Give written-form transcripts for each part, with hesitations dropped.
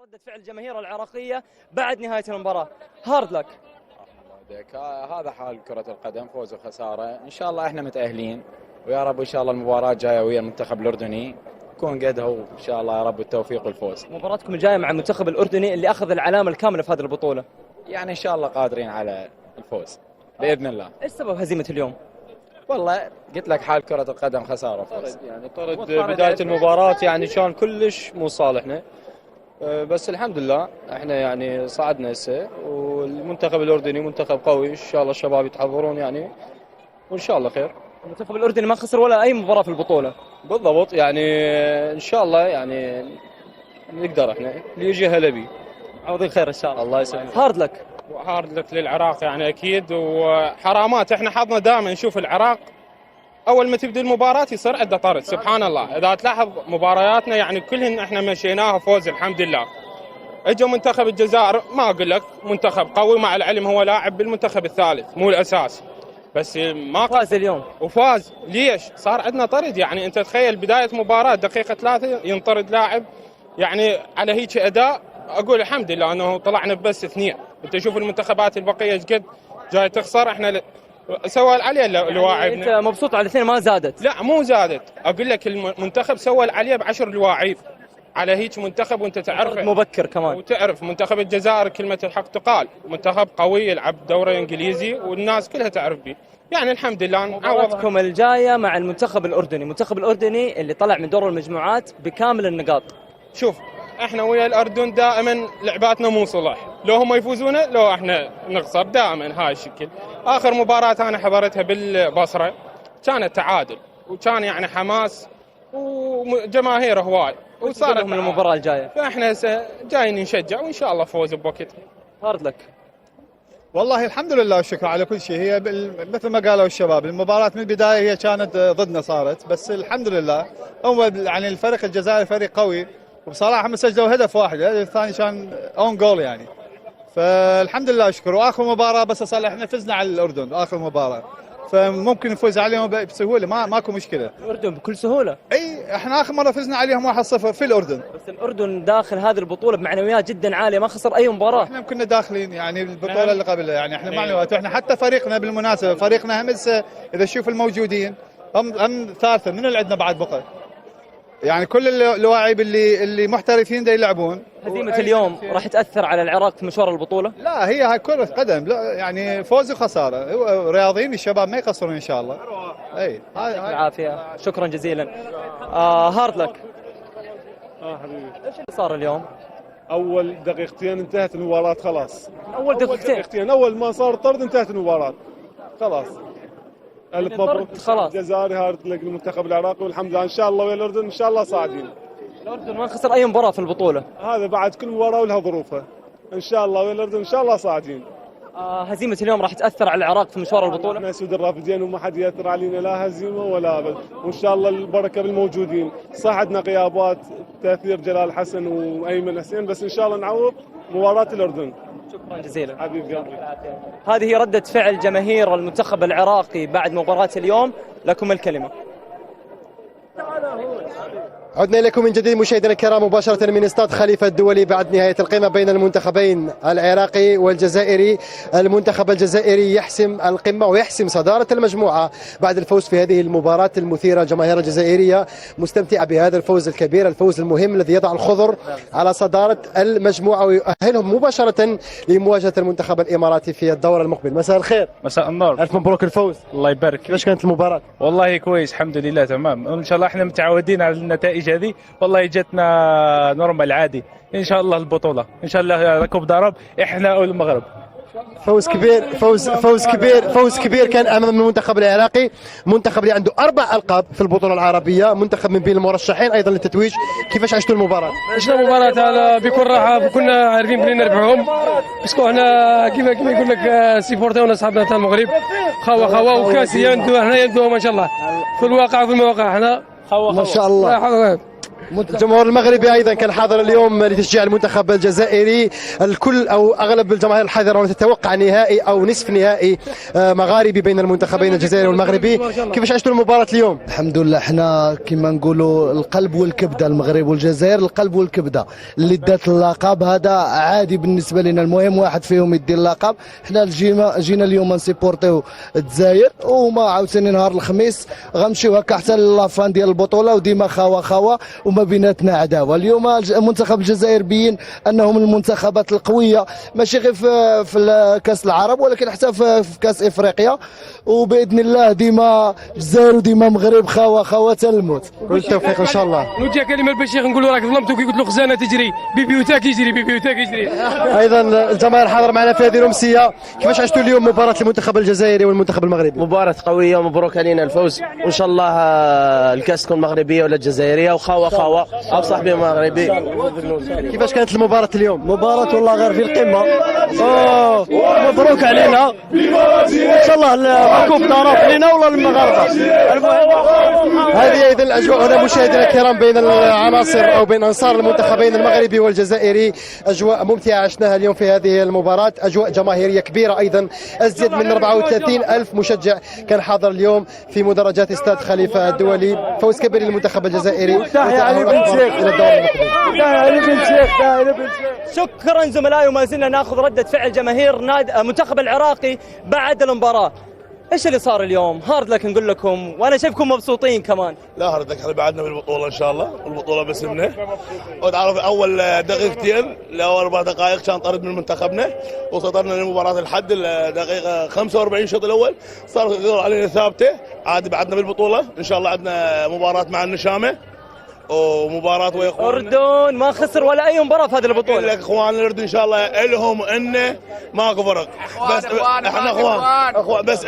ردة فعل الجماهير العراقية بعد نهاية المباراة. هارد لك. هذا حال كرة القدم، فوز وخسارة. إن شاء الله إحنا متأهلين، ويا رب إن شاء الله المباراة الجاية ويا المنتخب الأردني يكون قدها، وإن شاء الله يا رب التوفيق والفوز. مباراتكم الجاية مع المنتخب الأردني اللي أخذ العلامة الكاملة في هذه البطولة، يعني إن شاء الله قادرين على الفوز بإذن الله. إيش سبب هزيمة اليوم؟ والله قلت لك حال كرة القدم خسارة وفوز. يعني طرد بداية المباراة يعني كان كلش مو صالحنا، بس الحمد لله احنا يعني صعدنا هسه، والمنتخب الأردني منتخب قوي، إن شاء الله الشباب يتحضرون يعني، وإن شاء الله خير. المنتخب الأردني ما خسر ولا أي مباراة في البطولة. بالضبط، يعني إن شاء الله يعني نقدر احنا اللي يجي هلا بيه. عوضين خير إن شاء الله. الله يسلمك. هارد لك. وهارد لك للعراق يعني اكيد، وحرامات احنا حظنا دائما نشوف العراق اول ما تبدا المباراه يصير عنده طرد. سبحان الله، اذا تلاحظ مبارياتنا يعني كلهن احنا مشيناها فوز الحمد لله. اجى منتخب الجزائر، ما اقول لك منتخب قوي، مع العلم هو لاعب بالمنتخب الثالث مو الاساس، بس ما فاز اليوم وفاز. ليش؟ صار عندنا طرد. يعني انت تخيل بدايه مباراه دقيقه 3 ينطرد لاعب، يعني على هيك اداء اقول الحمد لله انه طلعنا بس 2. انت شوف المنتخبات البقيه ايش قد جاي تخسر، احنا سوى العليه لواعبنا. أنت مبسوط على الاثنين ما زادت؟ لا مو زادت، اقول لك المنتخب سوى العليه ب10 لواعيب على هيك منتخب، وانت تعرف مبكر كمان. وتعرف منتخب الجزائر كلمه الحق تقال، منتخب قوي يلعب دوري انجليزي والناس كلها تعرف به. يعني الحمد لله نعوض. مباراتكم الجاية مع المنتخب الأردني، المنتخب الأردني اللي طلع من دور المجموعات بكامل النقاط. شوف احنا ويا الاردن دائما لعباتنا مو صلح، لو هم يفوزون لو احنا نخسر، دائما هاي الشكل. اخر مباراه انا حضرتها بالبصره كانت تعادل، وكان يعني حماس وجماهير هواي، وصارت من المباراة الجاية. فاحنا جايين نشجع وان شاء الله فوز بوقتها. هارد لك. والله الحمد لله والشكر على كل شيء. هي مثل ما قالوا الشباب، المباراة من البداية هي كانت ضدنا صارت، بس الحمد لله هو يعني الفريق الجزائري فريق قوي، وبصراحة هم سجلوا هدف واحد، الهدف الثاني كان اون جول يعني، فالحمد لله والشكر. واخر مباراة بس صار احنا فزنا على الاردن اخر مباراة، فممكن نفوز عليهم بسهولة، ماكو مشكلة. الأردن بكل سهولة. اي احنا اخر مرة فزنا عليهم 1-0 في الاردن، بس الأردن داخل هذه البطولة بمعنويات جدا عالية، ما خسر أي مباراة. احنا كنا داخلين يعني البطولة اللي قبلها، يعني احنا معنويات، واحنا حتى فريقنا بالمناسبة فريقنا هم هسه اذا تشوف الموجودين هم ثالثة من اللي عندنا بعد بقى، يعني كل اللاعبين اللي محترفين دا يلعبون. هزيمة اليوم راح تأثر على العراق في مشوار البطولة؟ لا هي هاي كرة قدم، لا يعني فوز وخسارة، رياضيين الشباب ما يقصرون ان شاء الله. اي يعطيك العافية، شكرا جزيلا. هارد لك. حبيبي، ايش اللي صار اليوم؟ اول دقيقتين انتهت المباراة خلاص. أول دقيقتين اول ما صار طرد انتهت المباراة خلاص. الف مبروك خلاص. الجزائري، هارد لك المنتخب العراقي، والحمد لله ان شاء الله ويا الاردن ان شاء الله صاعدين. الأردن ما خسر أي مباراة في البطولة. هذا بعد كل مباراة ولها ظروفها، ان شاء الله ويا الاردن ان شاء الله صاعدين. هزيمة اليوم راح تأثر على العراق في مشوار البطولة؟ احنا سود الرافدين وما حد ياثر علينا لا هزيمة ولا ابد، وان شاء الله البركة بالموجودين. صح عندنا غيابات، تاثير جلال حسن وايمن حسين، بس ان شاء الله نعوض مباراة الاردن. شكرا جزيلا حبيب قلبي. هذه هي ردة فعل جماهير المنتخب العراقي بعد مباراة اليوم. لكم الكلمة. عدنا إليكم من جديد مشاهدينا الكرام مباشرة من استاد خليفة الدولي بعد نهاية القمة بين المنتخبين العراقي والجزائري. المنتخب الجزائري يحسم القمة ويحسم صدارة المجموعة بعد الفوز في هذه المباراة المثيرة. الجماهير الجزائرية مستمتعة بهذا الفوز الكبير، الفوز المهم الذي يضع الخضر على صدارة المجموعة ويؤهلهم مباشرة لمواجهة المنتخب الإماراتي في الدور المقبل. مساء الخير. مساء النور. ألف مبروك الفوز. الله يبارك. كيفاش كانت المباراة؟ والله كويس الحمد لله تمام، وإن شاء الله احنا متعودين على النتائج هذه، والله جتنا نورمال عادي. ان شاء الله البطوله ان شاء الله ركب ضرب احنا والمغرب. فوز كبير، فوز كبير كان امام المنتخب العراقي، منتخب اللي عنده 4 ألقاب في البطوله العربيه، منتخب من بين المرشحين ايضا للتتويج. كيفاش عشتوا المباراه؟ عشنا المباراه بكل راحه، كنا عارفين بلي نربحهم، بس احنا كيف يقول لك سيبورتيونا اصحابنا تاع المغرب خوا وكاسي يندو، احنا يندوهم ان شاء الله في الواقع وفي المواقع احنا ما شاء الله. الجمهور المغربي ايضا كان حاضر اليوم لتشجيع المنتخب الجزائري. الكل او اغلب الجماهير الحاضره تتوقع نهائي او نصف نهائي مغاربي بين المنتخبين الجزائري والمغربي. كيفاش عشتوا المباراه اليوم؟ الحمد لله، احنا كما نقولوا القلب والكبده، المغرب والجزائر القلب والكبده. اللي دات اللقب هذا عادي بالنسبه لنا، المهم واحد فيهم يدي اللقب. احنا جينا اليوم نسيبورتيو الجزائر، وما عاوتاني نهار الخميس غنمشيو هكا حتى لافان ديال البطوله، وديما خاوه وما بيناتنا عداوه. اليوم منتخب الجزائر بين انهم المنتخبات القويه، ماشي غير في كاس العرب ولكن حتى في كاس افريقيا، وباذن الله ديما الجزائر وديما المغرب خاوه الموت. كل التوفيق ان شاء الله. نوجه كلمه للبشير نقولوا راك ظلمتو كي قلت له خزانه تجري بيبيوتاك يجري بيبيوتاك يجري. ايضا الجماهير حاضر معنا في هذه الامسيه. كيفاش عشتوا اليوم مباراه المنتخب الجزائري والمنتخب المغربي؟ مباراة قوية ومبروك علينا الفوز، وإن شاء الله الكأس تكون مغربية ولا جزائرية، وخاوة أو صاحبي مغربي. كيفاش كانت المباراة اليوم؟ مباراة والله غير في القمة. مبروك علينا، إن شاء الله الكوب ضرب لنا ولا المغاربة. هذه ايضا الاجواء هنا مشاهدينا الكرام بين العناصر او بين انصار المنتخبين المغربي والجزائري. اجواء ممتعه عشناها اليوم في هذه المباراه، اجواء جماهيريه كبيره ايضا. ازيد من 34 الف مشجع كان حاضر اليوم في مدرجات استاد خليفه الدولي. فوز كبير للمنتخب الجزائري وتأهل الى الدور المقبل. شكرا زملائي، وما زلنا ناخذ ردة فعل جماهير منتخب العراقي بعد المباراة. ايش اللي صار اليوم؟ هارد لك نقول لكم، وانا شايفكم مبسوطين كمان. لا هارد لك، احنا بعدنا بالبطولة ان شاء الله، والبطولة باسمنا. وتعرف اول دقيقتين لاول 4 دقائق كان طرد من منتخبنا، وصدرنا للمباراة لحد الدقيقة 45 الشوط الاول صار يدور علينا ثابتة. عاد بعدنا بالبطولة ان شاء الله. عندنا مباراة مع النشامة ومباراة ويا اردن ما خسر ولا اي مباراة في هذه البطولة. لك اخوان الاردن ان شاء الله لهم انه ماكو فرق، بس احنا اخوان، بس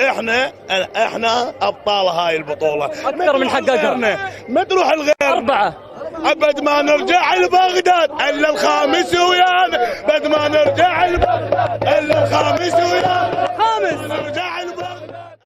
احنا ابطال هاي البطولة اكثر من حققها. ما تروح الغير 4 ابد ما نرجع لبغداد الا الخامس ويانا، بد ما نرجع الا الخامس ويانا.